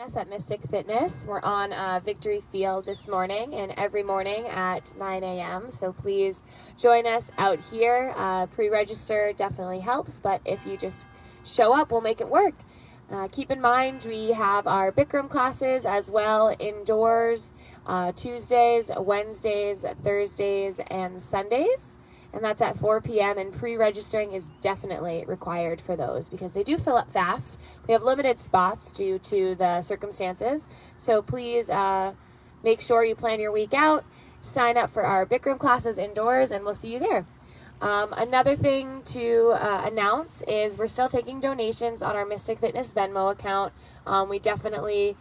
Us at Mystic Fitness. We're on Victory Field this morning and every morning at 9 a.m. So please join us out here. Pre-register definitely helps, but if you just show up, we'll make it work. Keep in mind we have our Bikram classes as well indoors Tuesdays, Wednesdays, Thursdays, and Sundays. And that's at 4 p.m. and pre-registering is definitely required for those because they do fill up fast. We have limited spots due to the circumstances. So please make sure you plan your week out, sign up for our Bikram classes indoors, and we'll see you there. Another thing to announce is we're still taking donations on our Mystic Fitness Venmo account. We definitely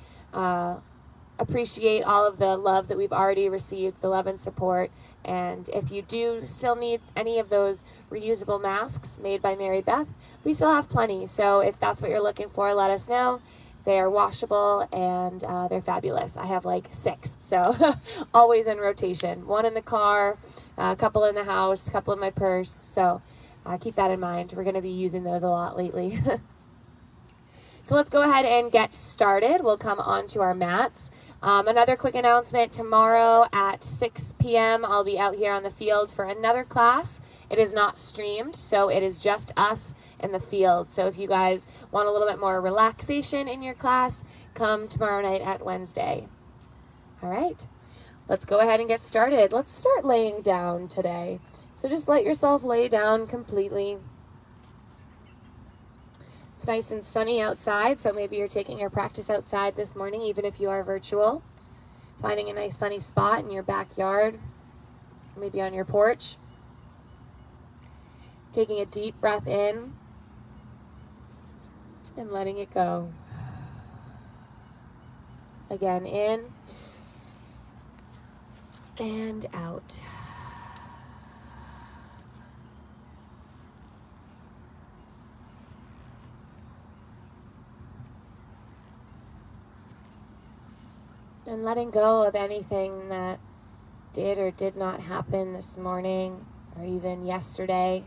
appreciate all of the love that we've already received, the love and support. And if you do still need any of those reusable masks made by Mary Beth, we still have plenty. So if that's what you're looking for, let us know. They are washable and they're fabulous. I have like 6, so always in rotation. 1 in the car, a couple in the house, a couple in my purse. So keep that in mind. We're going to be using those a lot lately. So let's go ahead and get started. We'll come onto our mats. Another quick announcement, tomorrow at 6 p.m. I'll be out here on the field for another class. It is not streamed, so it is just us in the field. So if you guys want a little bit more relaxation in your class, come tomorrow night at Wednesday. All right, let's go ahead and get started. Let's start laying down today. So just let yourself lay down completely. It's nice and sunny outside, so maybe you're taking your practice outside this morning, even if you are virtual. Finding a nice sunny spot in your backyard, maybe on your porch. Taking a deep breath in and letting it go. Again, in and out. And letting go of anything that did or did not happen this morning or even yesterday.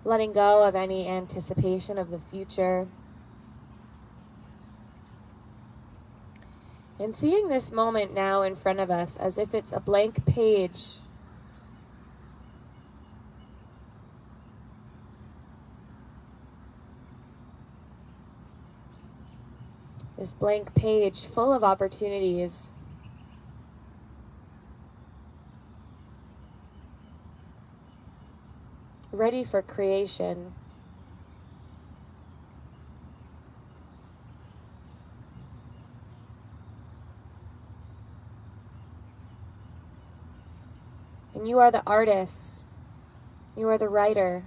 Letting go of any anticipation of the future. And seeing this moment now in front of us as if it's a blank page. This blank page full of opportunities. Ready for creation. And you are the artist. You are the writer.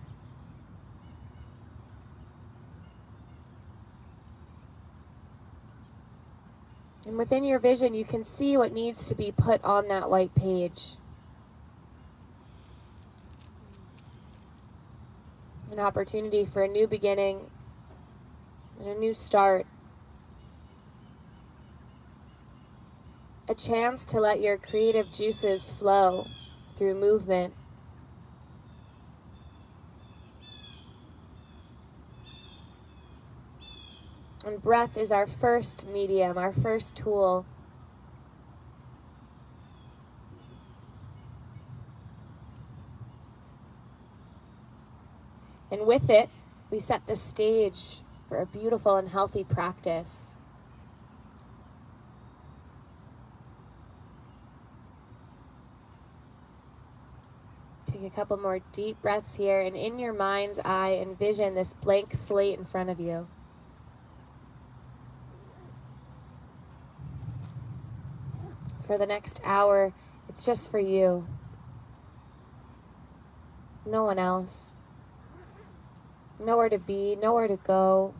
And within your vision, you can see what needs to be put on that white page. An opportunity for a new beginning and a new start. A chance to let your creative juices flow through movement. And breath is our first medium, our first tool. And with it, we set the stage for a beautiful and healthy practice. Take a couple more deep breaths here, and in your mind's eye, envision this blank slate in front of you. For the next hour, it's just for you. No one else. Nowhere to be, nowhere to go.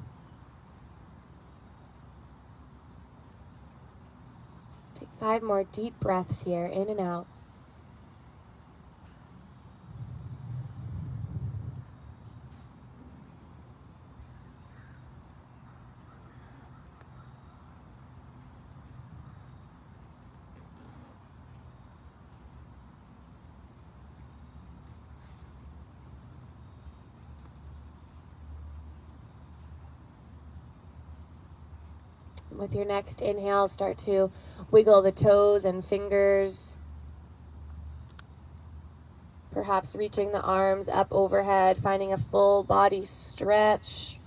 Take 5 more deep breaths here, in and out. With your next inhale, start to wiggle the toes and fingers. Perhaps reaching the arms up overhead, finding a full body stretch.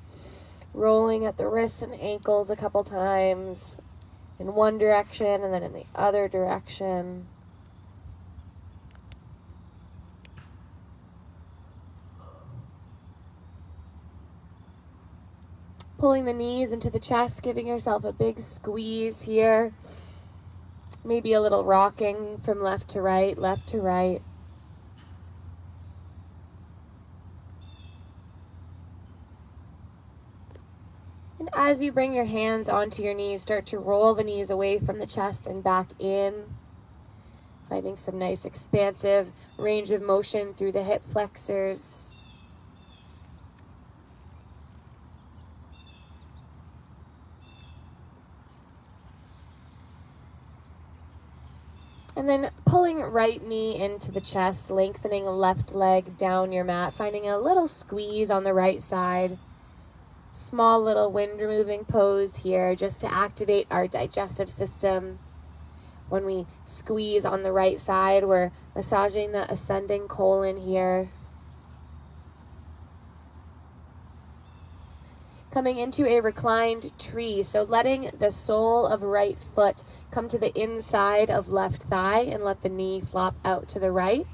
Rolling at the wrists and ankles a couple times in one direction and then in the other direction. Pulling the knees into the chest, giving yourself a big squeeze here. Maybe a little rocking from left to right, left to right. And as you bring your hands onto your knees, start to roll the knees away from the chest and back in. Finding some nice expansive range of motion through the hip flexors. And then pulling right knee into the chest, lengthening left leg down your mat, finding a little squeeze on the right side. Small little wind removing pose here just to activate our digestive system. When we squeeze on the right side, we're massaging the ascending colon here. Coming into a reclined tree, so letting the sole of right foot come to the inside of left thigh and let the knee flop out to the right.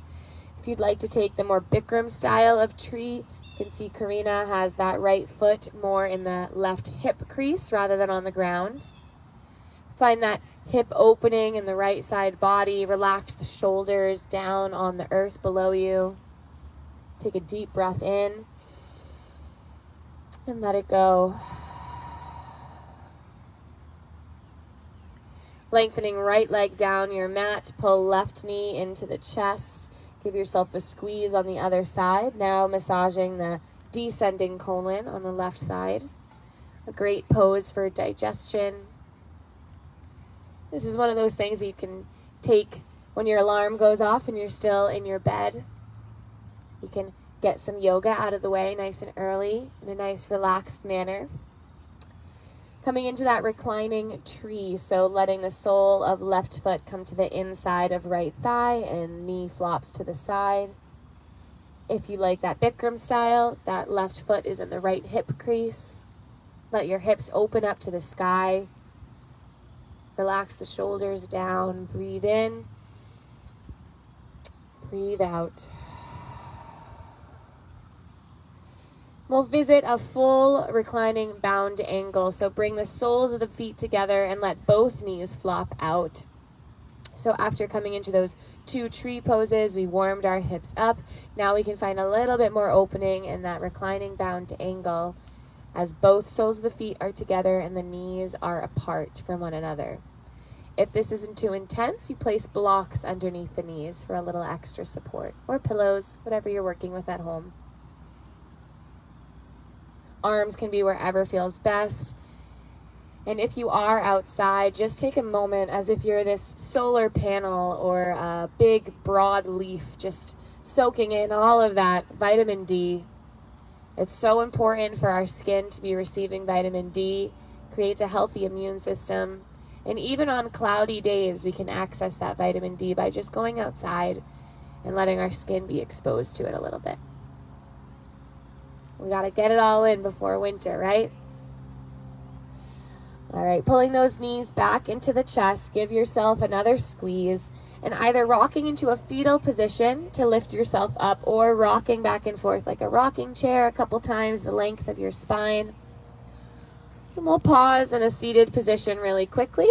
If you'd like to take the more Bikram style of tree, you can see Karina has that right foot more in the left hip crease rather than on the ground. Find that hip opening in the right side body. Relax the shoulders down on the earth below you. Take a deep breath in. And let it go. Lengthening right leg down your mat. Pull left knee into the chest. Give yourself a squeeze on the other side. Now massaging the descending colon on the left side. A great pose for digestion. This is one of those things that you can take when your alarm goes off and you're still in your bed. You can get some yoga out of the way nice and early in a nice relaxed manner. Coming into that reclining tree, so letting the sole of left foot come to the inside of right thigh and knee flops to the side. If you like that Bikram style, that left foot is in the right hip crease. Let your hips open up to the sky. Relax the shoulders down. Breathe in. Breathe out. We'll visit a full reclining bound angle. So bring the soles of the feet together and let both knees flop out. So after coming into those two tree poses, we warmed our hips up. Now we can find a little bit more opening in that reclining bound angle as both soles of the feet are together and the knees are apart from one another. If this isn't too intense, you place blocks underneath the knees for a little extra support, or pillows, whatever you're working with at home. Arms can be wherever feels best. And if you are outside, just take a moment as if you're this solar panel or a big broad leaf, just soaking in all of that vitamin D. It's so important for our skin to be receiving vitamin D. Creates a healthy immune system. And even on cloudy days, we can access that vitamin D by just going outside and letting our skin be exposed to it a little bit. We got to get it all in before winter, right? All right, pulling those knees back into the chest, give yourself another squeeze, and either rocking into a fetal position to lift yourself up or rocking back and forth like a rocking chair a couple times, the length of your spine. And we'll pause in a seated position really quickly.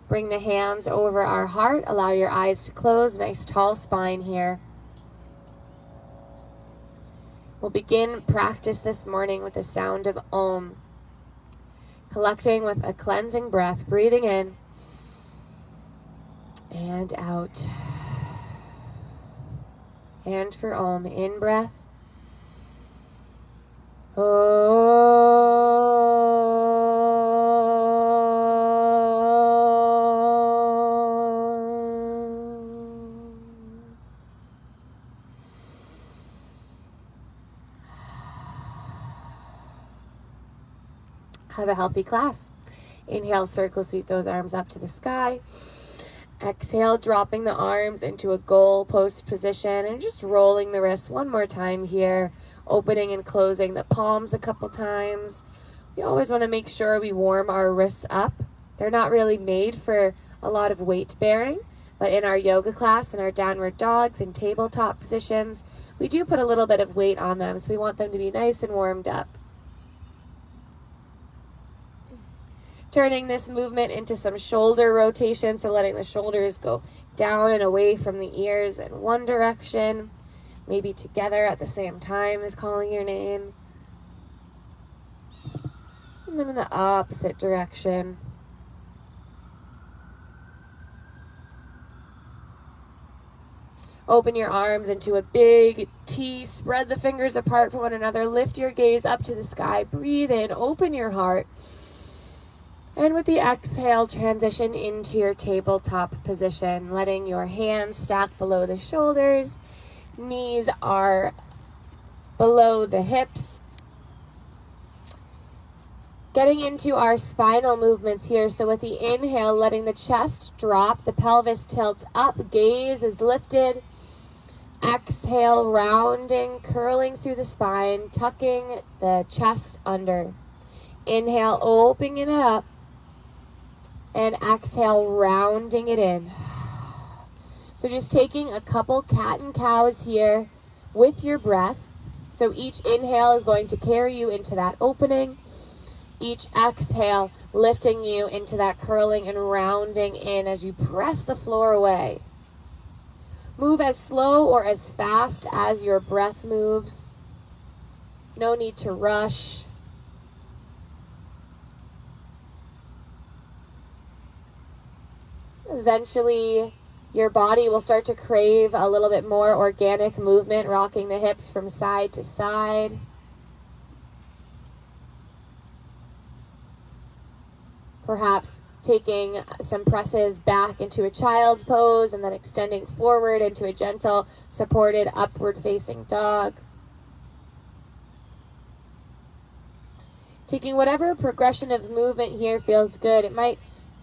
Bring the hands over our heart, allow your eyes to close, nice tall spine here. We'll begin practice this morning with the sound of Om. Collecting with a cleansing breath, breathing in and out. And for Om, in breath. Have a healthy class. Inhale, circle, sweep those arms up to the sky. Exhale, dropping the arms into a goal post position and just rolling the wrists one more time here, opening and closing the palms a couple times. We always want to make sure we warm our wrists up. They're not really made for a lot of weight bearing, but in our yoga class and our downward dogs and tabletop positions, we do put a little bit of weight on them, so we want them to be nice and warmed up. Turning this movement into some shoulder rotation, so letting the shoulders go down and away from the ears in one direction, maybe together at the same time as calling your name. And then in the opposite direction. Open your arms into a big T. Spread the fingers apart from one another. Lift your gaze up to the sky. Breathe in. Open your heart. And with the exhale, transition into your tabletop position, letting your hands stack below the shoulders. Knees are below the hips. Getting into our spinal movements here. So with the inhale, letting the chest drop, the pelvis tilts up, gaze is lifted. Exhale, rounding, curling through the spine, tucking the chest under. Inhale, opening it up. And exhale, rounding it in. So just taking a couple cat and cows here with your breath. So each inhale is going to carry you into that opening. Each exhale lifting you into that curling and rounding in as you press the floor away. Move as slow or as fast as your breath moves. No need to rush. Eventually, your body will start to crave a little bit more organic movement, rocking the hips from side to side. Perhaps taking some presses back into a child's pose and then extending forward into a gentle, supported, upward-facing dog. Taking whatever progression of movement here feels good. It might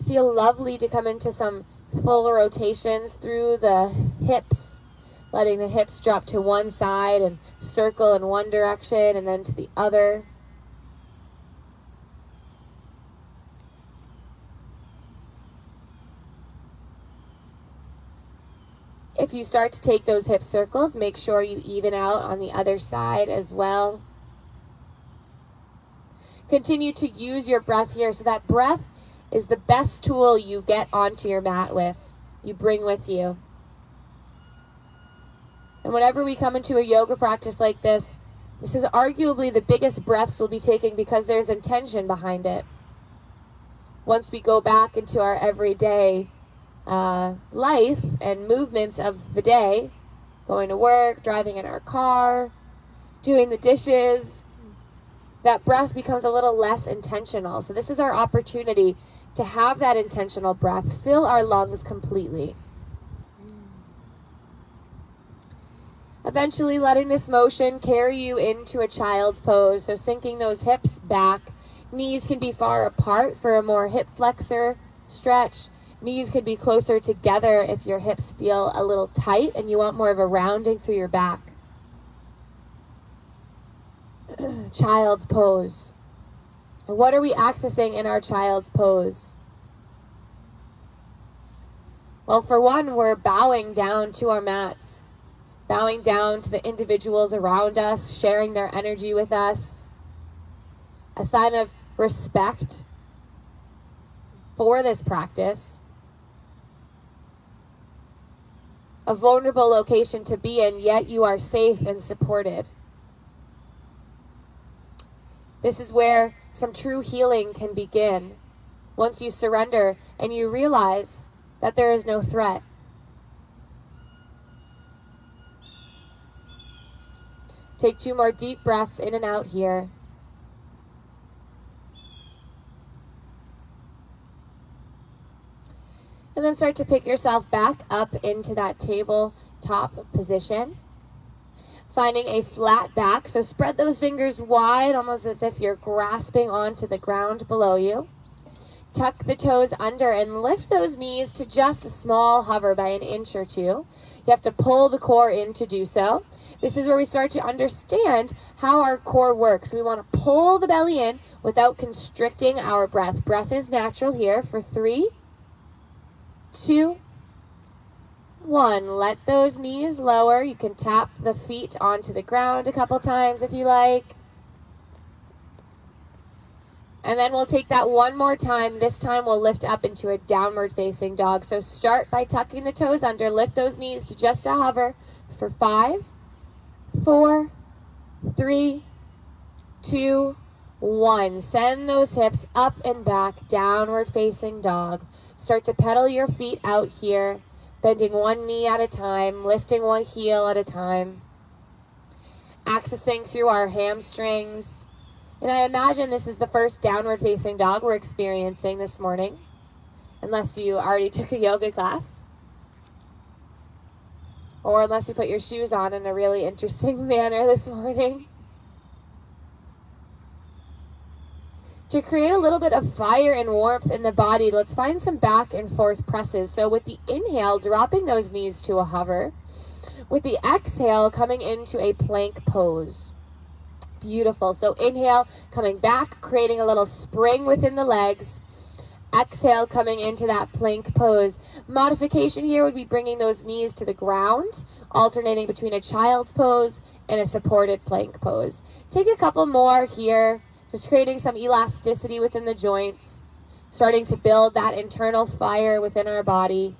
feel lovely to come into some full rotations through the hips, letting the hips drop to one side and circle in one direction and then to the other. If you start to take those hip circles, make sure you even out on the other side as well. Continue to use your breath here. So that breath is the best tool you get onto your mat with, you bring with you. And whenever we come into a yoga practice like this is arguably the biggest breaths we'll be taking because there's intention behind it. Once we go back into our everyday life and movements of the day, going to work, driving in our car, doing the dishes, that breath becomes a little less intentional. So this is our opportunity to have that intentional breath, fill our lungs completely. Eventually letting this motion carry you into a child's pose. So sinking those hips back. Knees can be far apart for a more hip flexor stretch. Knees could be closer together if your hips feel a little tight and you want more of a rounding through your back. Child's pose. And what are we accessing in our child's pose? Well, for one, we're bowing down to our mats, bowing down to the individuals around us, sharing their energy with us. A sign of respect for this practice. A vulnerable location to be in, yet you are safe and supported. This is where some true healing can begin. Once you surrender and you realize that there is no threat. Take 2 more deep breaths in and out here. And then start to pick yourself back up into that tabletop position. Finding a flat back, so spread those fingers wide, almost as if you're grasping onto the ground below you. Tuck the toes under and lift those knees to just a small hover by an inch or two. You have to pull the core in to do so. This is where we start to understand how our core works. We want to pull the belly in without constricting our breath. Breath is natural here for 3, 2, 1. Let those knees lower. You can tap the feet onto the ground a couple times if you like. And then we'll take that one more time. This time we'll lift up into a downward facing dog. So start by tucking the toes under. Lift those knees to just a hover for 5, 4, 3, 2, 1. Send those hips up and back, downward facing dog. Start to pedal your feet out here, bending one knee at a time, lifting one heel at a time, accessing through our hamstrings. And I imagine this is the first downward facing dog we're experiencing this morning, unless you already took a yoga class, or unless you put your shoes on in a really interesting manner this morning. To create a little bit of fire and warmth in the body, let's find some back and forth presses. So with the inhale, dropping those knees to a hover. With the exhale, coming into a plank pose. Beautiful. So inhale, coming back, creating a little spring within the legs. Exhale, coming into that plank pose. Modification here would be bringing those knees to the ground, alternating between a child's pose and a supported plank pose. Take a couple more here, just creating some elasticity within the joints, starting to build that internal fire within our body.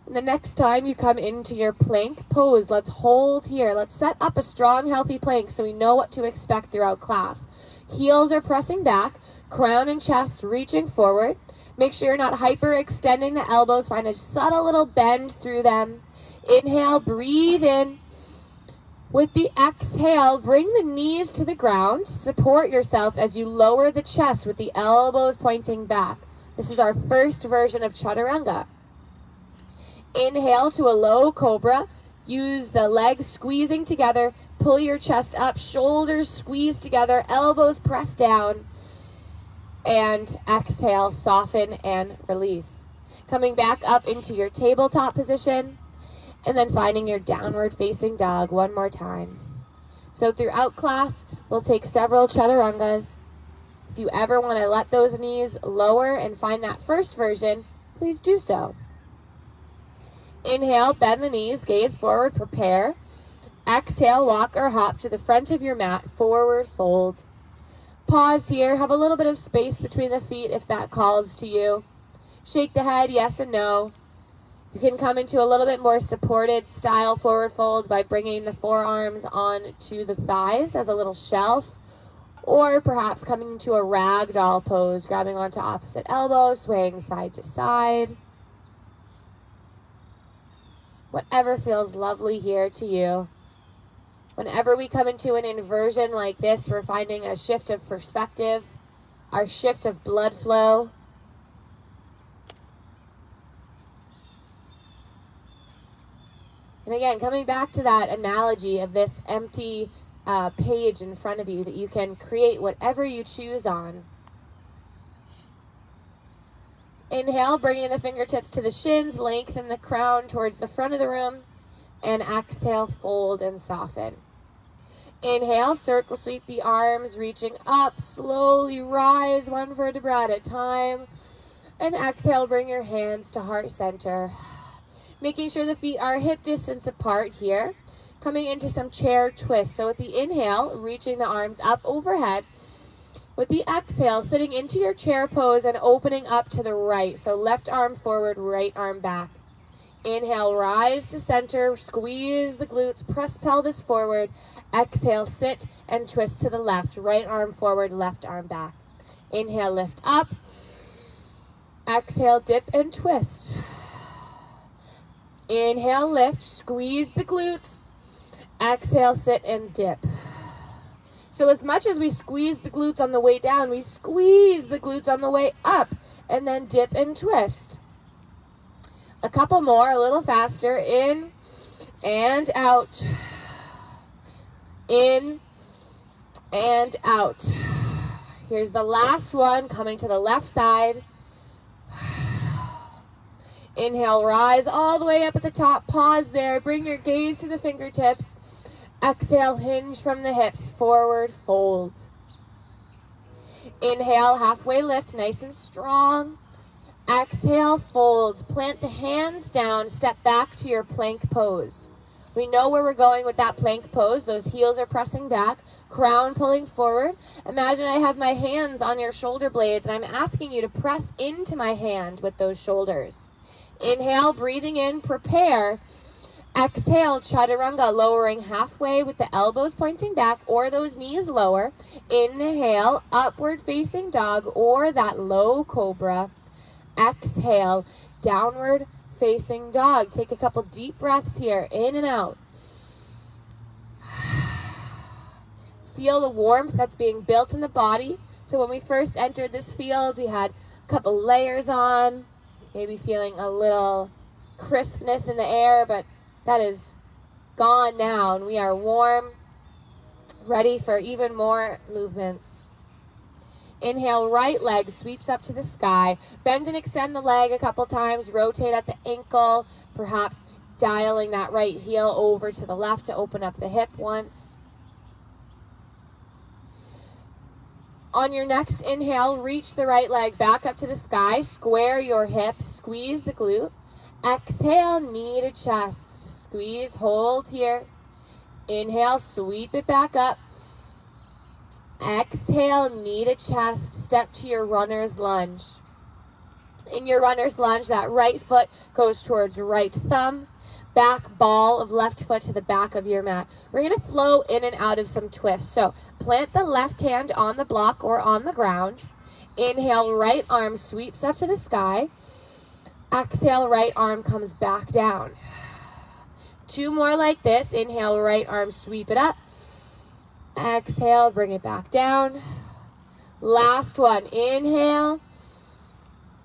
And the next time you come into your plank pose, let's hold here. Let's set up a strong, healthy plank so we know what to expect throughout class. Heels are pressing back, crown and chest reaching forward. Make sure you're not hyperextending the elbows. Find a subtle little bend through them. Inhale, breathe in. With the exhale, bring the knees to the ground. Support yourself as you lower the chest with the elbows pointing back. This is our first version of chaturanga. Inhale to a low cobra. Use the legs squeezing together. Pull your chest up, shoulders squeeze together, elbows press down. And exhale, soften and release. Coming back up into your tabletop position. And then finding your downward facing dog one more time. So throughout class, we'll take several chaturangas. If you ever want to let those knees lower and find that first version, please do so. Inhale, bend the knees, gaze forward, prepare. Exhale, walk or hop to the front of your mat, forward fold. Pause here, have a little bit of space between the feet if that calls to you. Shake the head, yes and no. You can come into a little bit more supported style forward fold by bringing the forearms on to the thighs as a little shelf, or perhaps coming into a ragdoll pose, grabbing onto opposite elbow, swaying side to side. Whatever feels lovely here to you. Whenever we come into an inversion like this, we're finding a shift of perspective, our shift of blood flow. And again, coming back to that analogy of this empty page in front of you that you can create whatever you choose on. Inhale, bringing the fingertips to the shins, lengthen the crown towards the front of the room, and exhale, fold and soften. Inhale, circle sweep the arms, reaching up, slowly rise one vertebra at a time, and exhale, bring your hands to heart center. Making sure the feet are hip distance apart here, coming into some chair twists. So with the inhale, reaching the arms up overhead. With the exhale, sitting into your chair pose and opening up to the right. So left arm forward, right arm back. Inhale, rise to center, squeeze the glutes, press pelvis forward. Exhale, sit and twist to the left. Right arm forward, left arm back. Inhale, lift up. Exhale, dip and twist. Inhale, lift, squeeze the glutes. Exhale, sit and dip. So as much as we squeeze the glutes on the way down, we squeeze the glutes on the way up, and then dip and twist. A couple more, a little faster. In and out. In and out. Here's the last one, coming to the left side. Inhale, rise all the way up at the top. Pause there. Bring your gaze to the fingertips. Exhale, hinge from the hips. Forward fold. Inhale, halfway lift, nice and strong. Exhale, fold. Plant the hands down. Step back to your plank pose. We know where we're going with that plank pose. Those heels are pressing back, crown pulling forward. Imagine I have my hands on your shoulder blades, and I'm asking you to press into my hand with those shoulders. Inhale, breathing in, prepare. Exhale, chaturanga, lowering halfway with the elbows pointing back or those knees lower. Inhale, upward facing dog or that low cobra. Exhale, downward facing dog. Take a couple deep breaths here, in and out. Feel the warmth that's being built in the body. So when we first entered this field, we had a couple layers on, maybe feeling a little crispness in the air, but that is gone now, and we are warm, ready for even more movements. Inhale, right leg sweeps up to the sky. Bend and extend the leg a couple times. Rotate at the ankle, perhaps dialing that right heel over to the left to open up the hip once. On your next inhale, reach the right leg back up to the sky. Square your hip, squeeze the glute. Exhale, knee to chest. Squeeze, hold here. Inhale, sweep it back up. Exhale, knee to chest. Step to your runner's lunge. In your runner's lunge, that right foot goes towards right thumb. Back ball of left foot to the back of your mat. We're going to flow in and out of some twists. So plant the left hand on the block or on the ground. Inhale, right arm sweeps up to the sky. Exhale, right arm comes back down. Two more like this. Inhale, right arm, sweep it up. Exhale, bring it back down. Last one. Inhale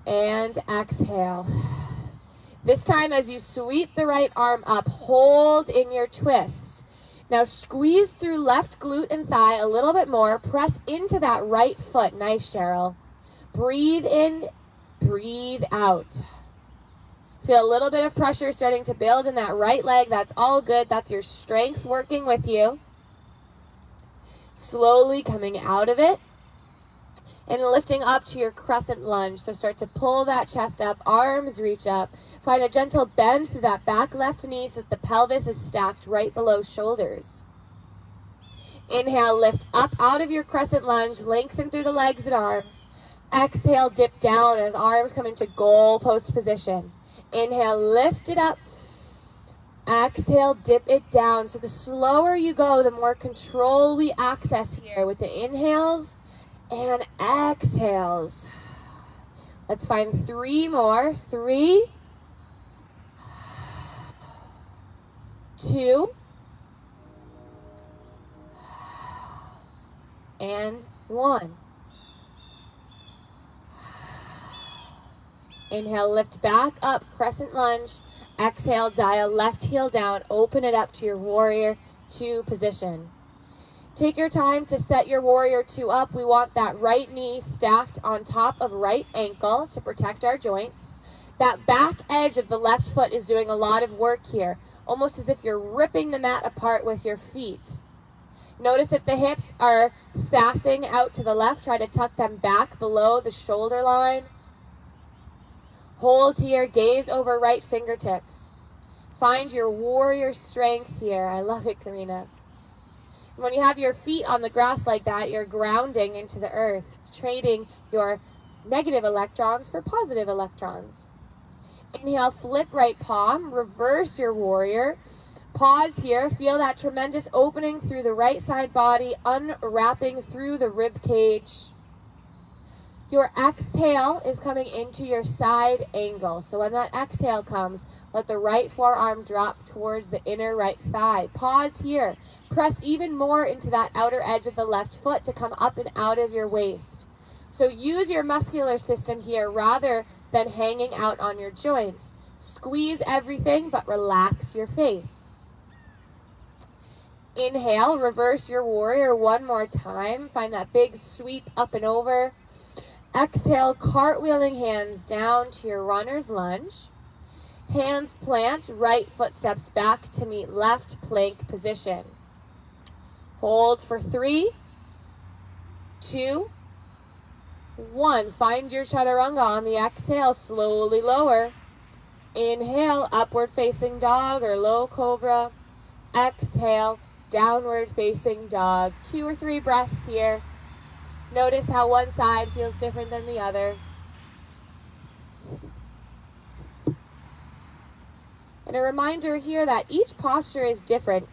and exhale. This time as you sweep the right arm up, hold in your twist. Now squeeze through left glute and thigh a little bit more. Press into that right foot. Nice, Cheryl. Breathe in, breathe out. Feel a little bit of pressure starting to build in that right leg. That's all good. That's your strength working with you. Slowly coming out of it and lifting up to your crescent lunge. So start to pull that chest up, arms reach up. Find a gentle bend through that back left knee so that the pelvis is stacked right below shoulders. Inhale, lift up out of your crescent lunge, lengthen through the legs and arms. Exhale, dip down as arms come into goal post position. Inhale, lift it up. Exhale, dip it down. So the slower you go, the more control we access here with the inhales and exhales. Let's find three more. 3, 2, and 1. Inhale, lift back up, crescent lunge. Exhale, dial left heel down, open it up to your warrior 2 position. Take your time to set your warrior 2 up. We want that right knee stacked on top of right ankle to protect our joints. That back edge of the left foot is doing a lot of work here, almost as if you're ripping the mat apart with your feet. Notice if the hips are sassing out to the left, try to tuck them back below the shoulder line. Hold here, gaze over right fingertips. Find your warrior strength here. I love it, Karina. When you have your feet on the grass like that, you're grounding into the earth, trading your negative electrons for positive electrons. Inhale, flip right palm, reverse your warrior. Pause here, feel that tremendous opening through the right side body, unwrapping through the rib cage. Your exhale is coming into your side angle. So when that exhale comes, let the right forearm drop towards the inner right thigh. Pause here. Press even more into that outer edge of the left foot to come up and out of your waist. So use your muscular system here rather than hanging out on your joints. Squeeze everything, but relax your face. Inhale, reverse your warrior one more time. Find that big sweep up and over. Exhale, cartwheeling hands down to your runner's lunge. Hands plant, right foot steps back to meet left plank position. Hold for 3, 2, 1. Find your chaturanga on the exhale, slowly lower. Inhale, upward facing dog or low cobra. Exhale, downward facing dog. 2 or 3 breaths here. Notice how one side feels different than the other. And a reminder here that each posture is different.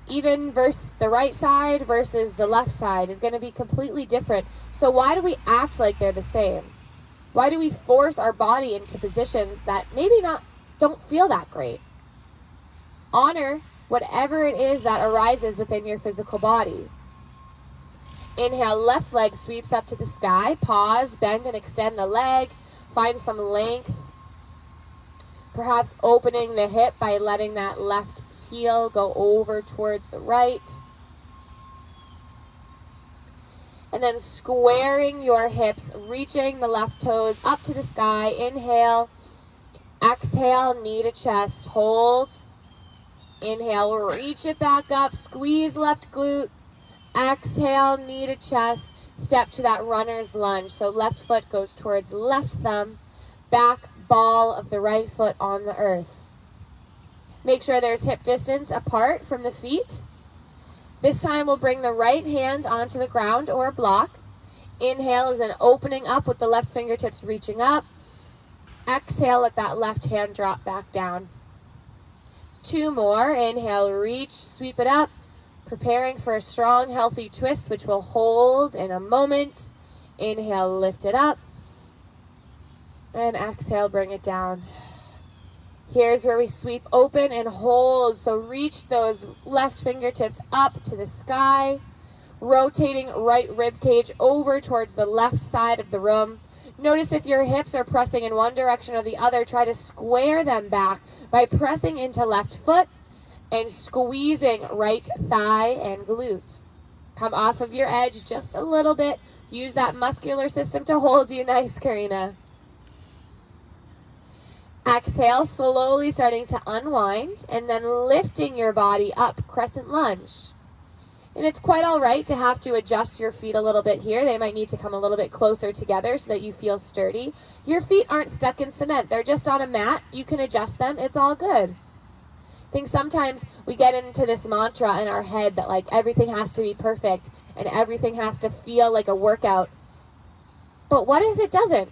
Even the right side versus the left side is going to be completely different. So why do we act like they're the same? Why do we force our body into positions that maybe don't feel that great? Honor whatever it is that arises within your physical body. Inhale, left leg sweeps up to the sky. Pause, bend and extend the leg. Find some length. Perhaps opening the hip by letting that left heel go over towards the right. And then squaring your hips, reaching the left toes up to the sky. Inhale. Exhale, knee to chest. Hold. Inhale, reach it back up. Squeeze left glute. Exhale, knee to chest. Step to that runner's lunge. So left foot goes towards left thumb. Back ball of the right foot on the earth. Make sure there's hip distance apart from the feet. This time we'll bring the right hand onto the ground or a block. Inhale is an opening up with the left fingertips reaching up. Exhale, let that left hand drop back down. 2 more. Inhale, reach, sweep it up. Preparing for a strong, healthy twist, which we'll hold in a moment. Inhale, lift it up. And exhale, bring it down. Here's where we sweep open and hold. So reach those left fingertips up to the sky. Rotating right rib cage over towards the left side of the room. Notice if your hips are pressing in one direction or the other, try to square them back by pressing into left foot and squeezing right thigh and glute. Come off of your edge just a little bit. Use that muscular system to hold you nice, Karina. Exhale, slowly starting to unwind and then lifting your body up, crescent lunge. And it's quite all right to have to adjust your feet a little bit here. They might need to come a little bit closer together so that you feel sturdy. Your feet aren't stuck in cement. They're just on a mat. You can adjust them. It's all good. I think sometimes we get into this mantra in our head that like everything has to be perfect and everything has to feel like a workout. But what if it doesn't?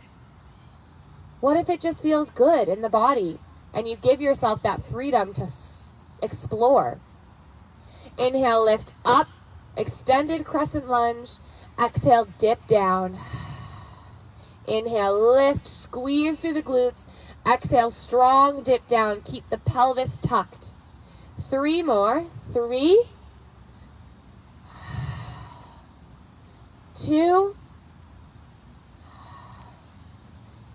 What if it just feels good in the body and you give yourself that freedom to explore? Inhale, lift up, extended crescent lunge. Exhale, dip down. Inhale, lift, squeeze through the glutes. Exhale, strong dip down. Keep the pelvis tucked. 3 more. 3, 2,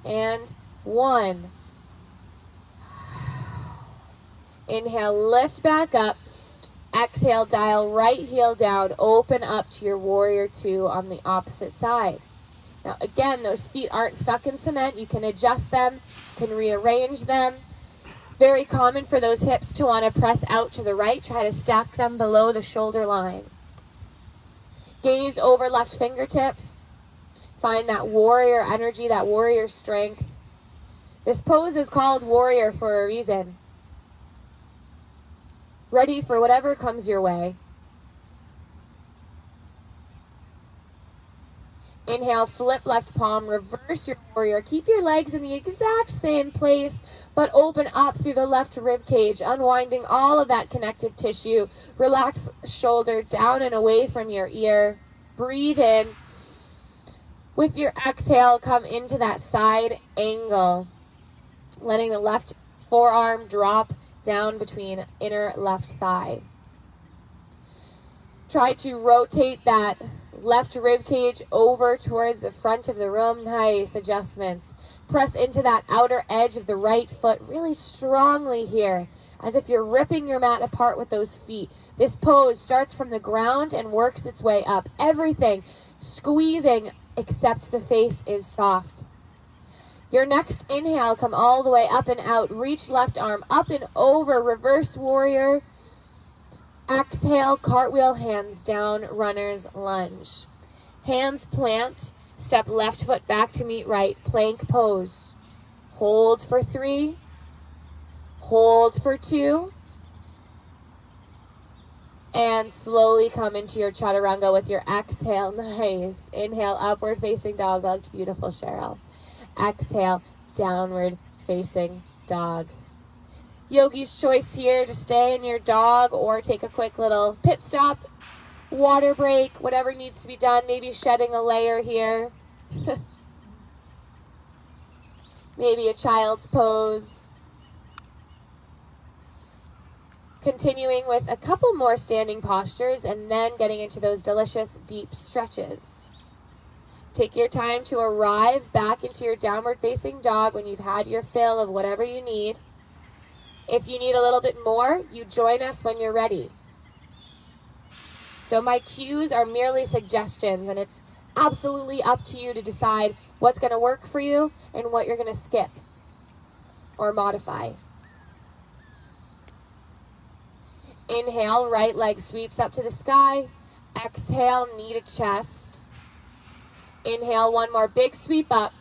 and 1. Inhale, lift back up. Exhale, dial right heel down. Open up to your warrior 2 on the opposite side. Now again, those feet aren't stuck in cement. You can adjust them, can rearrange them. Very common for those hips to want to press out to the right. Try to stack them below the shoulder line. Gaze over left fingertips. Find that warrior energy, that warrior strength. This pose is called warrior for a reason. Ready for whatever comes your way. Inhale, flip left palm, reverse your warrior. Keep your legs in the exact same place, but open up through the left rib cage, unwinding all of that connective tissue. Relax shoulder down and away from your ear. Breathe in. With your exhale, come into that side angle, letting the left forearm drop down between inner left thigh. Try to rotate that left rib cage over towards the front of the room. Nice adjustments. Press into that outer edge of the right foot really strongly here as if you're ripping your mat apart with those feet. This pose starts from the ground and works its way up. Everything squeezing except the face is soft. Your next inhale, come all the way up and out. Reach left arm up and over, reverse warrior. Exhale, cartwheel, hands down, runner's lunge. Hands plant, step left foot back to meet right, plank pose. Hold for 3, hold for 2, and slowly come into your chaturanga with your exhale. Nice. Inhale, upward facing dog. Looked beautiful, Cheryl. Exhale, downward facing dog. Yogi's choice here to stay in your dog or take a quick little pit stop, water break, whatever needs to be done. Maybe shedding a layer here. Maybe a child's pose. Continuing with a couple more standing postures and then getting into those delicious deep stretches. Take your time to arrive back into your downward facing dog when you've had your fill of whatever you need. If you need a little bit more, you join us when you're ready. So my cues are merely suggestions, and it's absolutely up to you to decide what's going to work for you and what you're going to skip or modify. Inhale, right leg sweeps up to the sky. Exhale, knee to chest. Inhale, one more big sweep up.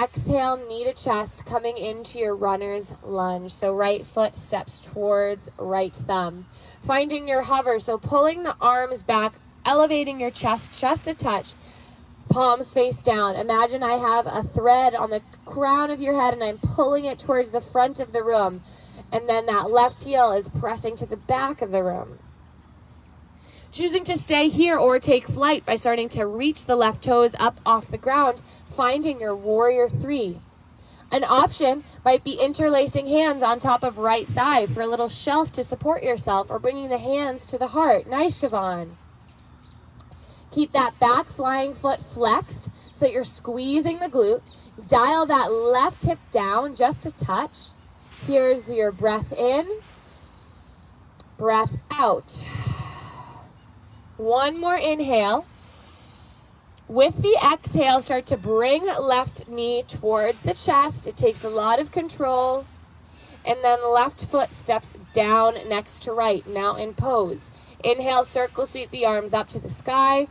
Exhale, knee to chest, coming into your runner's lunge. So right foot steps towards right thumb. Finding your hover, so pulling the arms back, elevating your chest just a touch. Palms face down. Imagine I have a thread on the crown of your head and I'm pulling it towards the front of the room. And then that left heel is pressing to the back of the room. Choosing to stay here or take flight by starting to reach the left toes up off the ground, finding your warrior 3. An option might be interlacing hands on top of right thigh for a little shelf to support yourself, or bringing the hands to the heart. Nice, Siobhan. Keep that back flying foot flexed so that you're squeezing the glute. Dial that left hip down just a touch. Here's your breath in, breath out. One more inhale. With the exhale, start to bring left knee towards the chest. It takes a lot of control. And then left foot steps down next to right, now in pose. Inhale, circle sweep the arms up to the sky.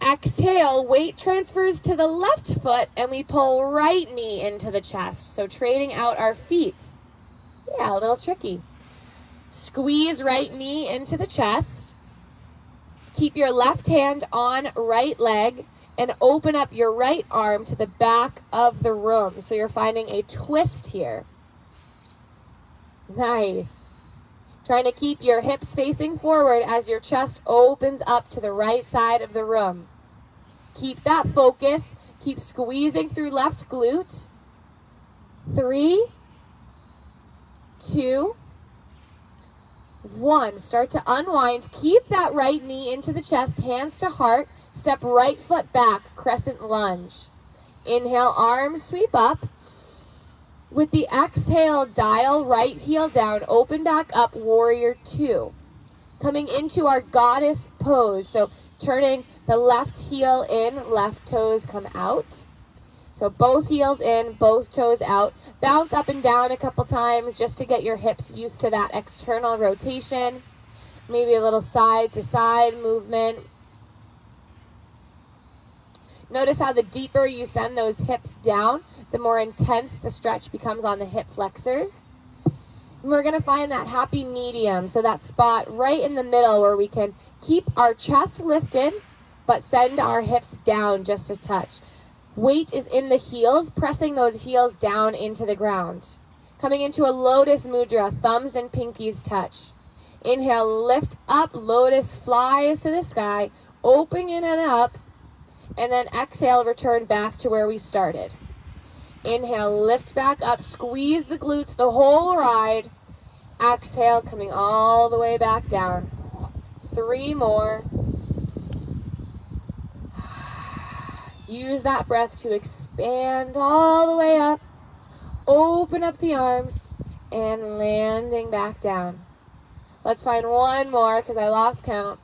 Exhale, weight transfers to the left foot and we pull right knee into the chest. So trading out our feet. Yeah, a little tricky. Squeeze right knee into the chest. Keep your left hand on right leg and open up your right arm to the back of the room. So you're finding a twist here. Nice. Trying to keep your hips facing forward as your chest opens up to the right side of the room. Keep that focus. Keep squeezing through left glute. 3, 2, 1. Start to unwind. Keep that right knee into the chest, hands to heart. Step right foot back, crescent lunge. Inhale, arms sweep up. With the exhale, dial right heel down, open back up, warrior 2. Coming into our goddess pose. So turning the left heel in, left toes come out. So both heels in, both toes out. Bounce up and down a couple times just to get your hips used to that external rotation. Maybe a little side to side movement. Notice how the deeper you send those hips down, the more intense the stretch becomes on the hip flexors. And we're going to find that happy medium, so that spot right in the middle where we can keep our chest lifted, but send our hips down just a touch. Weight is in the heels, pressing those heels down into the ground. Coming into a lotus mudra, thumbs and pinkies touch. Inhale, lift up, lotus flies to the sky, opening it up, and then exhale, return back to where we started. Inhale, lift back up, squeeze the glutes the whole ride. Exhale, coming all the way back down. 3 more. Use that breath to expand all the way up. Open up the arms. and landing back down. Let's find one more because I lost count.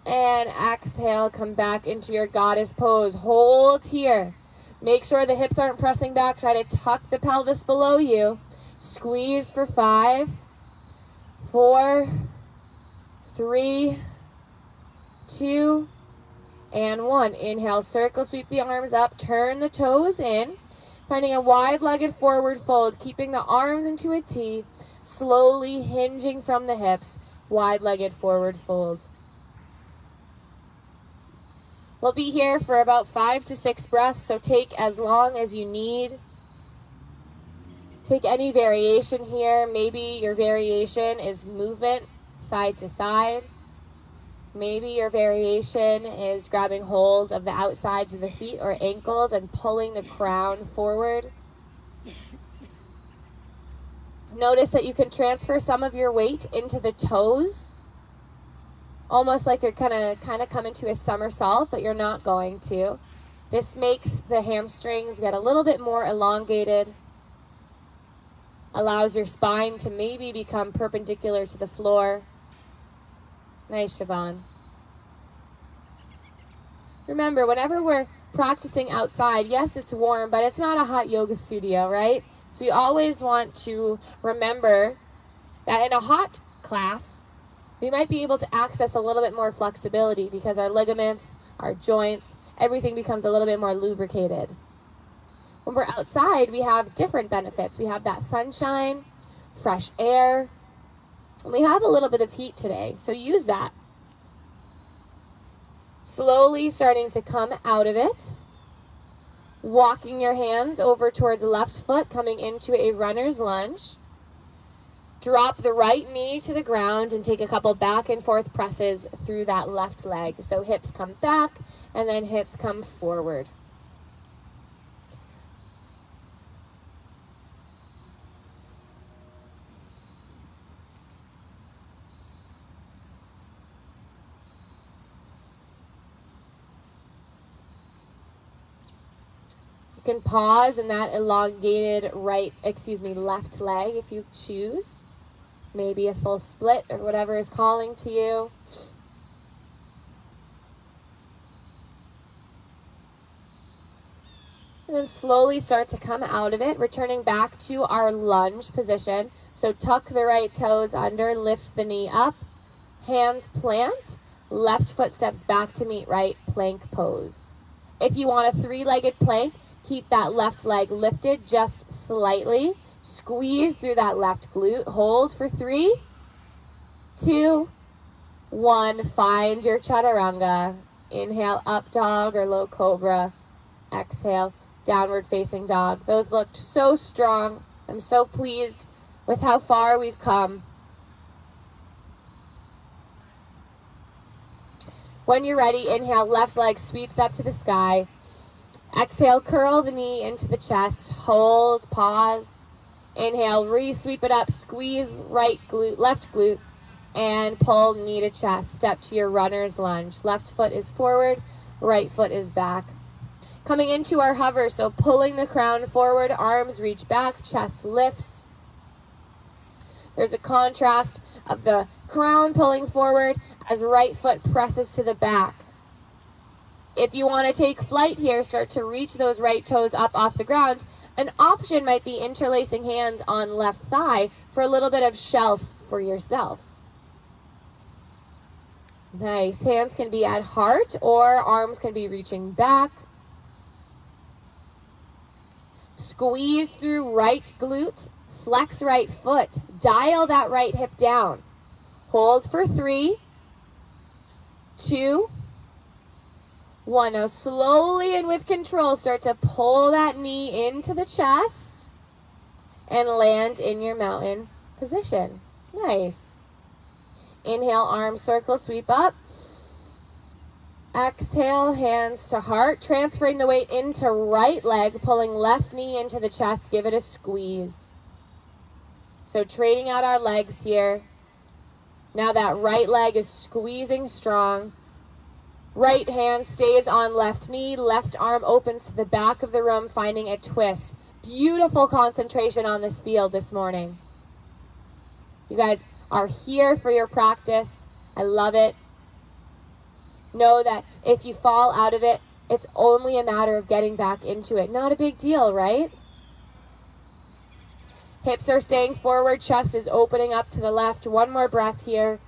And exhale, come back into your goddess pose. Hold here. Make sure the hips aren't pressing back. Try to tuck the pelvis below you. Squeeze for 5, 4, 3, 2, and 1. Inhale, circle, sweep the arms up, turn the toes in, finding a wide-legged forward fold, keeping the arms into a T, slowly hinging from the hips, wide-legged forward fold. We'll be here for about 5 to 6 breaths, so take as long as you need. Take any variation here. Maybe your variation is movement side to side. Maybe your variation is grabbing hold of the outsides of the feet or ankles and pulling the crown forward. Notice that you can transfer some of your weight into the toes, almost like you're kind of coming to a somersault, but you're not going to. This makes the hamstrings get a little bit more elongated, allows your spine to maybe become perpendicular to the floor. Nice, Siobhan. Remember, whenever we're practicing outside, yes, it's warm, but it's not a hot yoga studio, right? So we always want to remember that in a hot class, we might be able to access a little bit more flexibility because our ligaments, our joints, everything becomes a little bit more lubricated. When we're outside, we have different benefits. We have that sunshine, fresh air, and we have a little bit of heat today, so use that. Slowly starting to come out of it. Walking your hands over towards the left foot, coming into a runner's lunge. Drop the right knee to the ground and take a couple back and forth presses through that left leg. So hips come back and then hips come forward. You can pause in that elongated left leg if you choose. Maybe a full split or whatever is calling to you. And then slowly start to come out of it, returning back to our lunge position. So tuck the right toes under, lift the knee up, hands plant, left foot steps back to meet right, plank pose. If you want a 3-legged plank, keep that left leg lifted just slightly. Squeeze through that left glute. Hold for 3, 2, 1. Find your chaturanga. Inhale, up dog or low cobra. Exhale, downward facing dog. Those looked so strong. I'm so pleased with how far we've come. When you're ready, inhale, left leg sweeps up to the sky. Exhale, curl the knee into the chest. Hold, pause. Inhale, re-sweep it up. Squeeze right glute, left glute, and pull knee to chest. Step to your runner's lunge. Left foot is forward, right foot is back. Coming into our hover, so pulling the crown forward, arms reach back, chest lifts. There's a contrast of the crown pulling forward as right foot presses to the back. If you want to take flight here, start to reach those right toes up off the ground. An option might be interlacing hands on left thigh for a little bit of shelf for yourself. Nice. Hands can be at heart or arms can be reaching back. Squeeze through right glute, flex right foot, dial that right hip down. Hold for 3, 2, 1. Now slowly and with control, start to pull that knee into the chest and land in your mountain position. Nice. Inhale, arm circle, sweep up. Exhale, hands to heart, transferring the weight into right leg, pulling left knee into the chest, give it a squeeze. So trading out our legs here. Now that right leg is squeezing strong. Right hand stays on left knee, left arm opens to the back of the room, finding a twist. Beautiful concentration on this field this morning. You guys are here for your practice. I love it. Know that if you fall out of it, it's only a matter of getting back into it. Not a big deal, right? Hips are staying forward, chest is opening up to the left. One more breath here.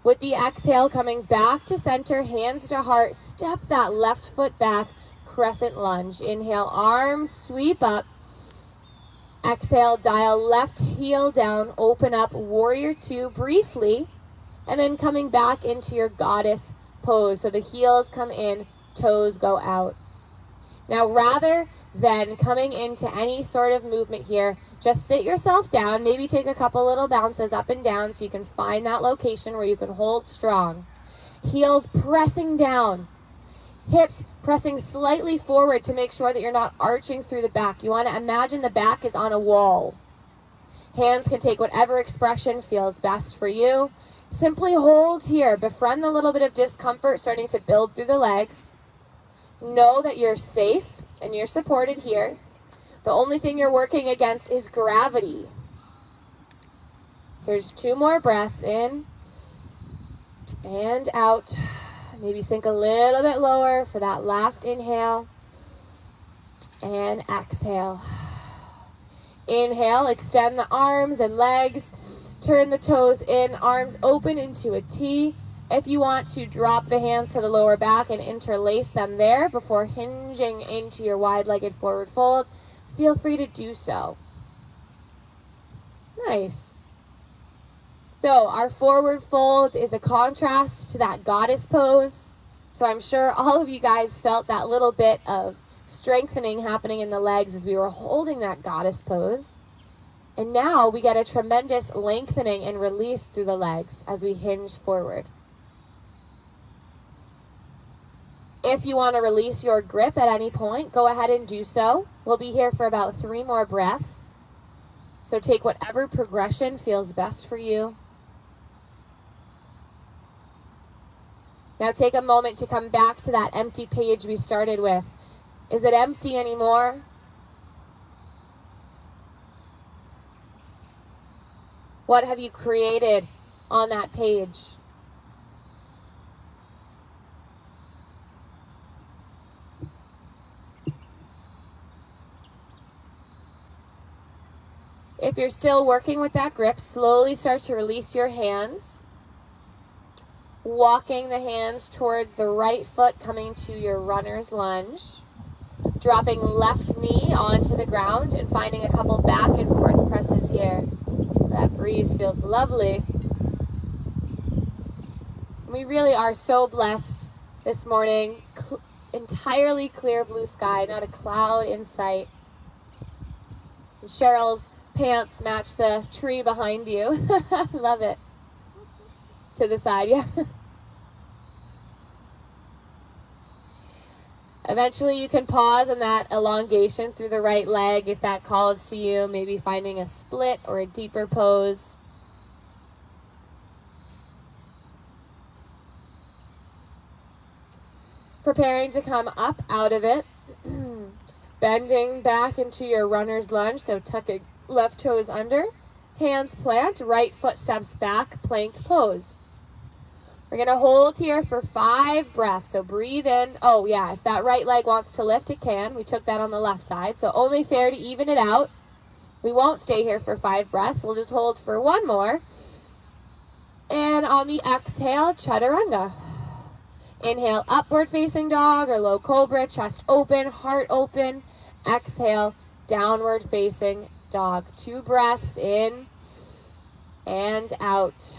With the exhale, coming back to center, hands to heart, step that left foot back, crescent lunge. Inhale, arms sweep up. Exhale, dial left heel down, open up, warrior two briefly, and then coming back into your goddess pose. So the heels come in, toes go out. Now, rather than coming into any sort of movement here, just sit yourself down, maybe take a couple little bounces up and down so you can find that location where you can hold strong. Heels pressing down. Hips pressing slightly forward to make sure that you're not arching through the back. You want to imagine the back is on a wall. Hands can take whatever expression feels best for you. Simply hold here. Befriend the little bit of discomfort starting to build through the legs. Know that you're safe and you're supported here. The only thing you're working against is gravity. Here's 2 more breaths in and out. Maybe sink a little bit lower for that last inhale. And exhale. Inhale, extend the arms and legs. Turn the toes in, arms open into a T. If you want to drop the hands to the lower back and interlace them there before hinging into your wide-legged forward fold, feel free to do so. Nice. So our forward fold is a contrast to that goddess pose. So I'm sure all of you guys felt that little bit of strengthening happening in the legs as we were holding that goddess pose. And now we get a tremendous lengthening and release through the legs as we hinge forward. If you want to release your grip at any point, go ahead and do so. We'll be here for about 3 more breaths. So take whatever progression feels best for you. Now take a moment to come back to that empty page we started with. Is it empty anymore? What have you created on that page? If you're still working with that grip, slowly start to release your hands. Walking the hands towards the right foot, coming to your runner's lunge. Dropping left knee onto the ground and finding a couple back and forth presses here. That breeze feels lovely. We really are so blessed this morning. Entirely clear blue sky, not a cloud in sight. And Cheryl's pants match the tree behind you. Love it. To the side, yeah. Eventually you can pause in that elongation through the right leg if that calls to you, maybe finding a split or a deeper pose. Preparing to come up out of it. Bending back into your runner's lunge, so tuck your left toes under. Hands plant, right foot steps back, plank pose. We're going to hold here for 5 breaths. So breathe in. Oh, yeah, if that right leg wants to lift, it can. We took that on the left side. So only fair to even it out. We won't stay here for 5 breaths. We'll just hold for 1 more. And on the exhale, chaturanga. Inhale, upward facing dog or low cobra, chest open, heart open. Exhale, downward facing dog. 2 breaths in and out.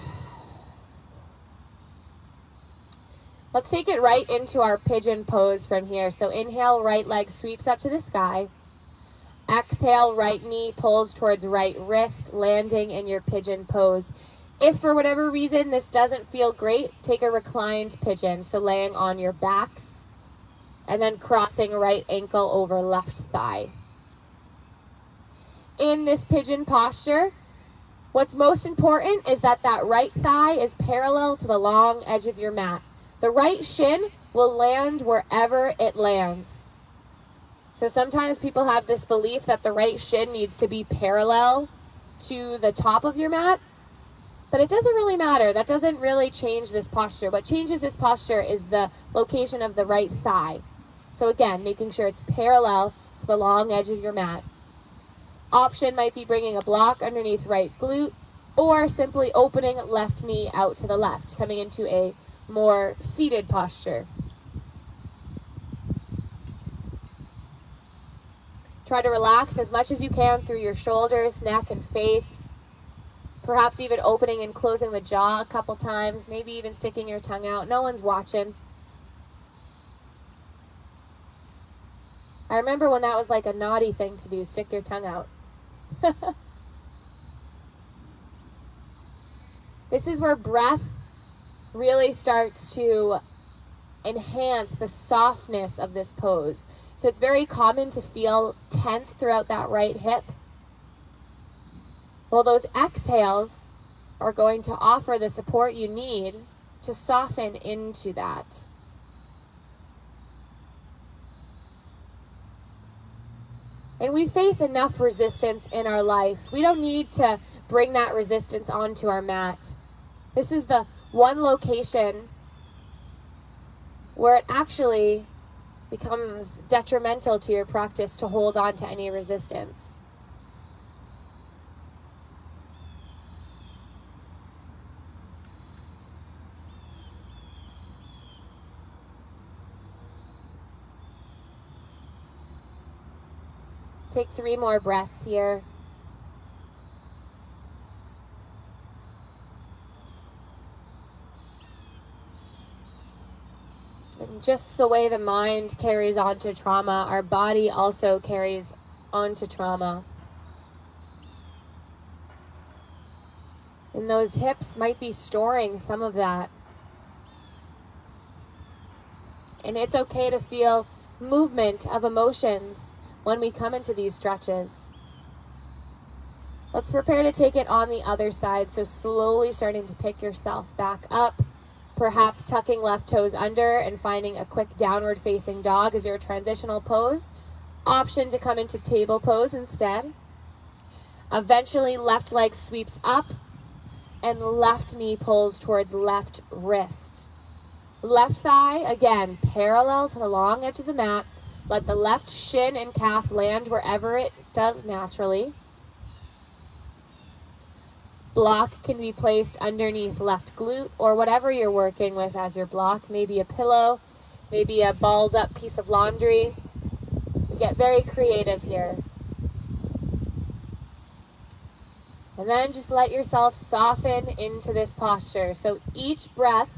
Let's take it right into our pigeon pose from here. So inhale, right leg sweeps up to the sky. Exhale, right knee pulls towards right wrist, landing in your pigeon pose. If for whatever reason this doesn't feel great, take a reclined pigeon. So laying on your backs and then crossing right ankle over left thigh. In this pigeon posture, what's most important is that that right thigh is parallel to the long edge of your mat. The right shin will land wherever it lands. So sometimes people have this belief that the right shin needs to be parallel to the top of your mat, but it doesn't really matter. That doesn't really change this posture. What changes this posture is the location of the right thigh. So again, making sure it's parallel to the long edge of your mat. Option might be bringing a block underneath right glute, or simply opening left knee out to the left, coming into a more seated posture. Try to relax as much as you can through your shoulders, neck, and face. Perhaps even opening and closing the jaw a couple times, maybe even sticking your tongue out. No one's watching. I remember when that was like a naughty thing to do, stick your tongue out. This is where breath really starts to enhance the softness of this pose. So it's very common to feel tense throughout that right hip. Well, those exhales are going to offer the support you need to soften into that. And we face enough resistance in our life. We don't need to bring that resistance onto our mat. This is the one location where it actually becomes detrimental to your practice to hold on to any resistance. Take 3 more breaths here. And just the way the mind carries on to trauma, our body also carries on to trauma. And those hips might be storing some of that. And it's okay to feel movement of emotions when we come into these stretches. Let's prepare to take it on the other side. So slowly starting to pick yourself back up, perhaps tucking left toes under and finding a quick downward facing dog as your transitional pose. Option to come into table pose instead. Eventually left leg sweeps up and left knee pulls towards left wrist. Left thigh, again, parallel to the long edge of the mat. Let the left shin and calf land wherever it does naturally. Block can be placed underneath left glute or whatever you're working with as your block. Maybe a pillow, maybe a balled up piece of laundry. You get very creative here. And then just let yourself soften into this posture. So each breath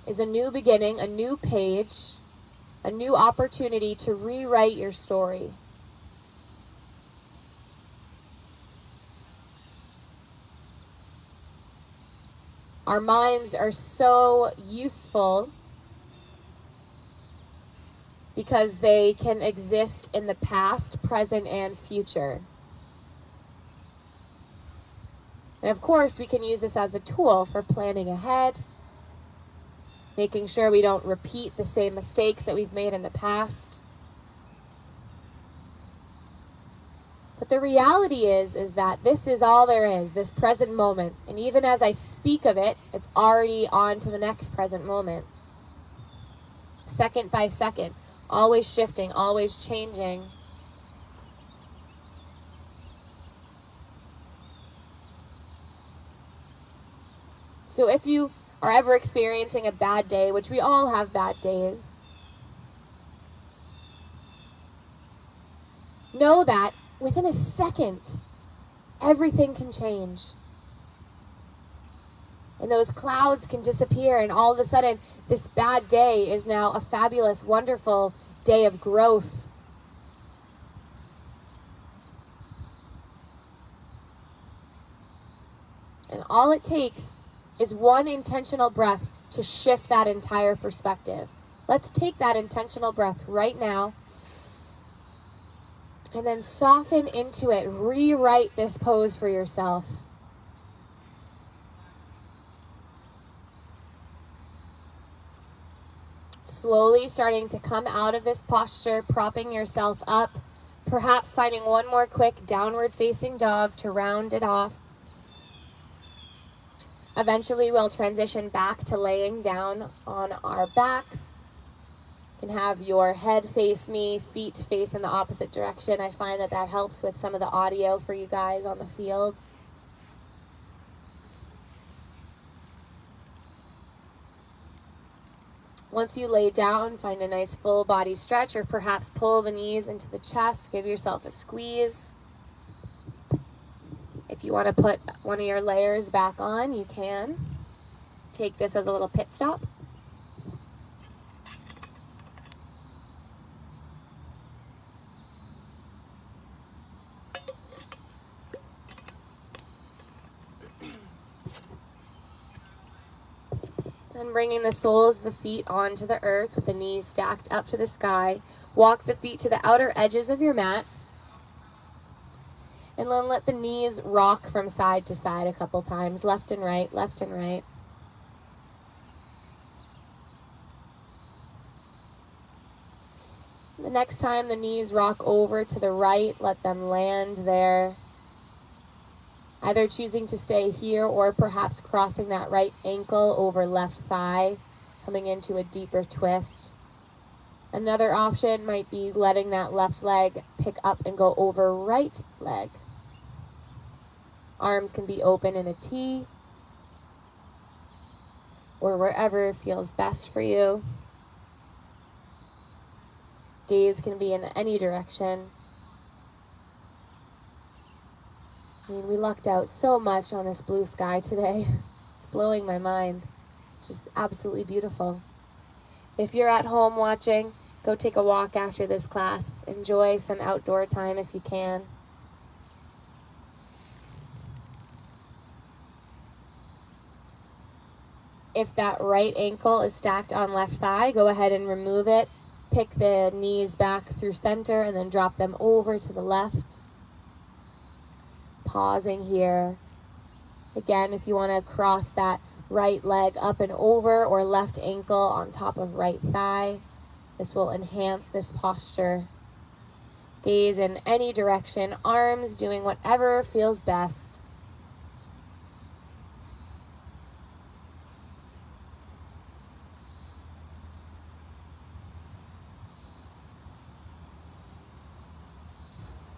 is a new beginning, a new page, a new opportunity to rewrite your story. Our minds are so useful because they can exist in the past, present, and future. And of course, we can use this as a tool for planning ahead, making sure we don't repeat the same mistakes that we've made in the past. But the reality is that this is all there is, this present moment. And even as I speak of it, it's already on to the next present moment. Second by second, always shifting, always changing. So if you are ever experiencing a bad day, which we all have bad days, know that within a second, everything can change. And those clouds can disappear, and all of a sudden, this bad day is now a fabulous, wonderful day of growth. And all it takes is one intentional breath to shift that entire perspective. Let's take that intentional breath right now and then soften into it. Rewrite this pose for yourself. slowly starting to come out of this posture, propping yourself up, perhaps finding one more quick downward facing dog to round it off. Eventually we'll transition back to laying down on our backs. You can have your head face me, feet face in the opposite direction. I find that that helps with some of the audio for you guys on the field. Once you lay down, find a nice full body stretch, or perhaps pull the knees into the chest. Give yourself a squeeze. If you want to put one of your layers back on, you can. Take this as a little pit stop. Then bringing the soles of the feet onto the earth with the knees stacked up to the sky. Walk the feet to the outer edges of your mat. And then let the knees rock from side to side a couple times, left and right, left and right. The next time the knees rock over to the right, let them land there. Either choosing to stay here or perhaps crossing that right ankle over left thigh, coming into a deeper twist. Another option might be letting that left leg pick up and go over right leg. Arms can be open in a T or wherever feels best for you. Gaze can be in any direction. I mean, we lucked out so much on this blue sky today. It's blowing my mind. It's just absolutely beautiful. If you're at home watching, go take a walk after this class. Enjoy some outdoor time if you can. If that right ankle is stacked on left thigh, go ahead and remove it. Pick the knees back through center and then drop them over to the left. Pausing here. Again, if you want to cross that right leg up and over or left ankle on top of right thigh, this will enhance this posture. Gaze in any direction, arms doing whatever feels best.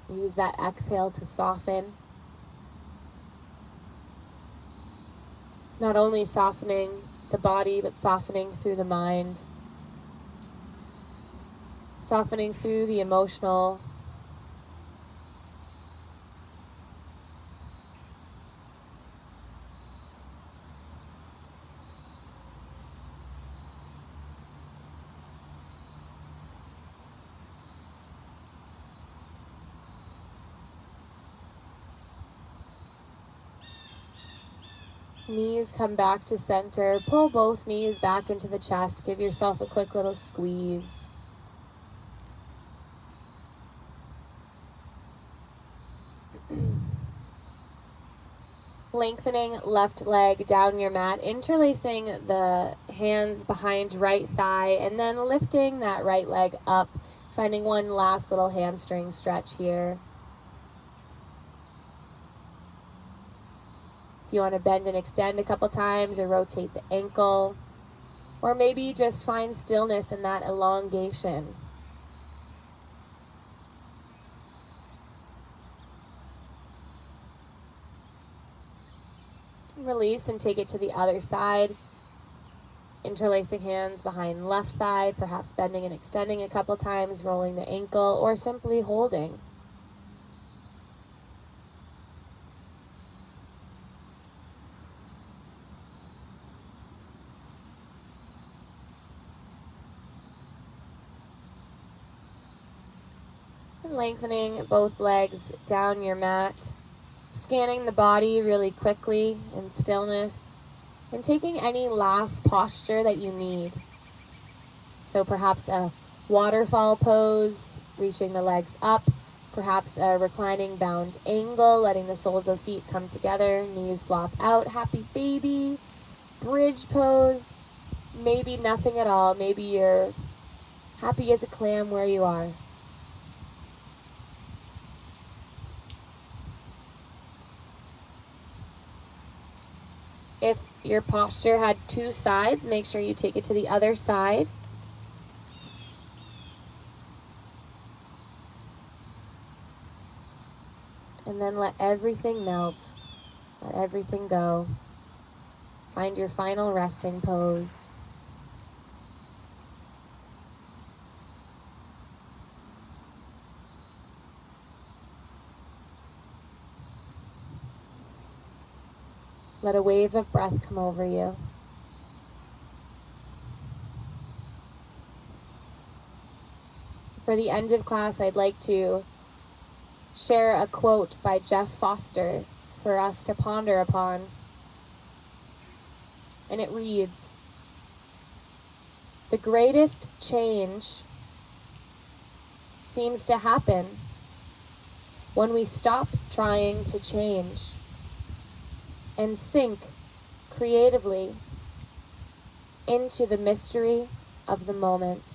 Use that exhale to soften. Not only softening the body, but softening through the mind. Softening through the emotional. Knees come back to center. Pull both knees back into the chest. Give yourself a quick little squeeze. Lengthening left leg down your mat, interlacing the hands behind right thigh, and then lifting that right leg up, finding one last little hamstring stretch here. If you want to bend and extend a couple times or rotate the ankle, or maybe just find stillness in that elongation. Release and take it to the other side. Interlacing hands behind left thigh, perhaps bending and extending a couple times, rolling the ankle, or simply holding. Lengthening both legs down your mat, scanning the body really quickly in stillness, and taking any last posture that you need. So perhaps a waterfall pose, reaching the legs up, perhaps a reclining bound angle, letting the soles of the feet come together, knees flop out, happy baby, bridge pose, maybe nothing at all. Maybe you're happy as a clam where you are. If your posture had two sides, make sure you take it to the other side. And then let everything melt. Let everything go. Find your final resting pose. Let a wave of breath come over you. For the end of class, I'd like to share a quote by Jeff Foster for us to ponder upon. And it reads, "The greatest change seems to happen when we stop trying to change and sink creatively into the mystery of the moment."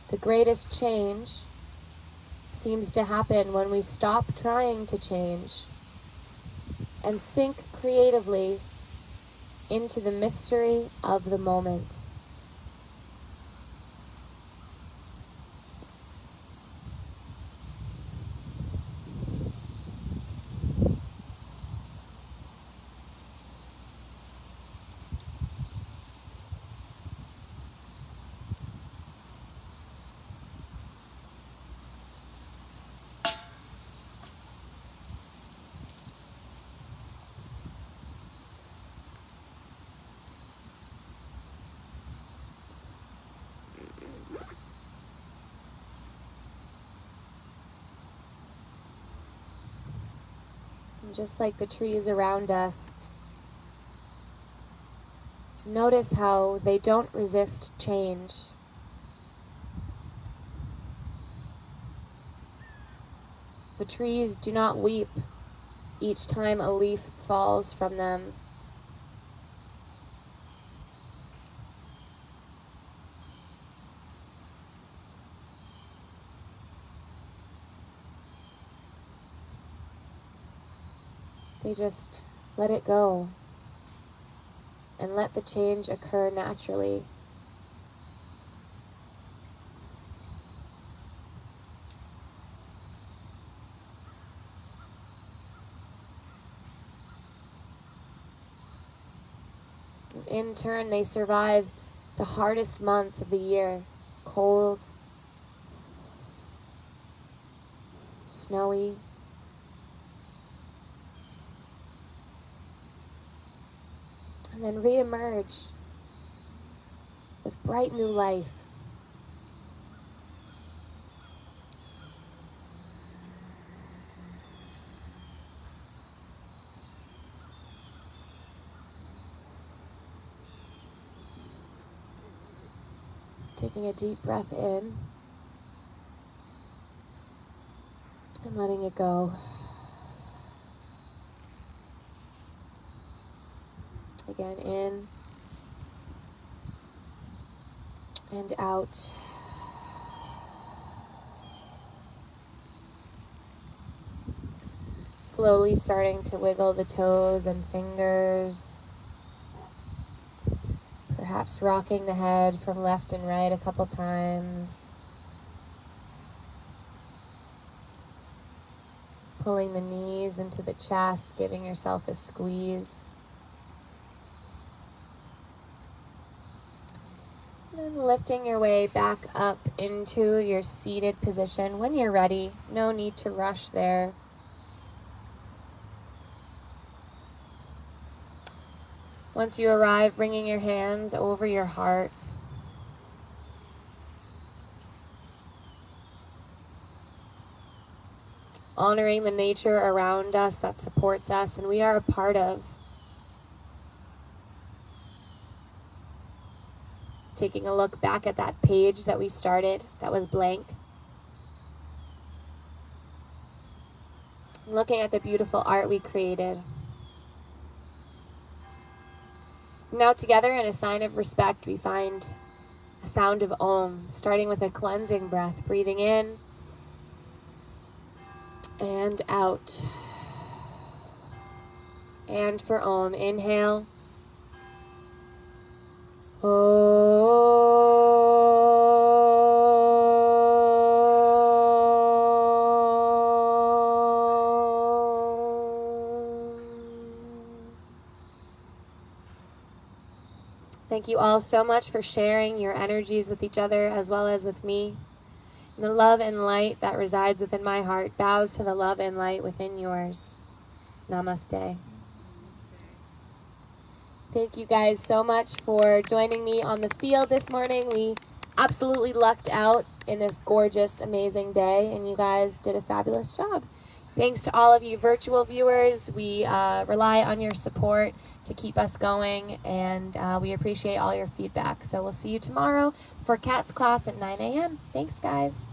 The greatest change seems to happen when we stop trying to change and sink creatively into the mystery of the moment. And just like the trees around us, notice how they don't resist change. The trees do not weep each time a leaf falls from them. They just let it go and let the change occur naturally. In turn, they survive the hardest months of the year. Cold, snowy, and then re-emerge with bright new life. Taking a deep breath in and letting it go. Again, in and out. Slowly starting to wiggle the toes and fingers. Perhaps rocking the head from left and right a couple times. Pulling the knees into the chest, giving yourself a squeeze. And lifting your way back up into your seated position. When you're ready, no need to rush there. Once you arrive, bringing your hands over your heart. Honoring the nature around us that supports us and we are a part of. taking a look back at that page that we started that was blank. Looking at the beautiful art we created. Now together, in a sign of respect, we find a sound of Om, starting with a cleansing breath, breathing in and out. And for Om, inhale. Thank you all so much for sharing your energies with each other as well as with me. And the love and light that resides within my heart bows to the love and light within yours. Namaste. Thank you guys so much for joining me on the field this morning. We absolutely lucked out in this gorgeous, amazing day, and you guys did a fabulous job. Thanks to all of you virtual viewers. We rely on your support to keep us going, and we appreciate all your feedback. So we'll see you tomorrow for Kat's class at 9 a.m. Thanks, guys.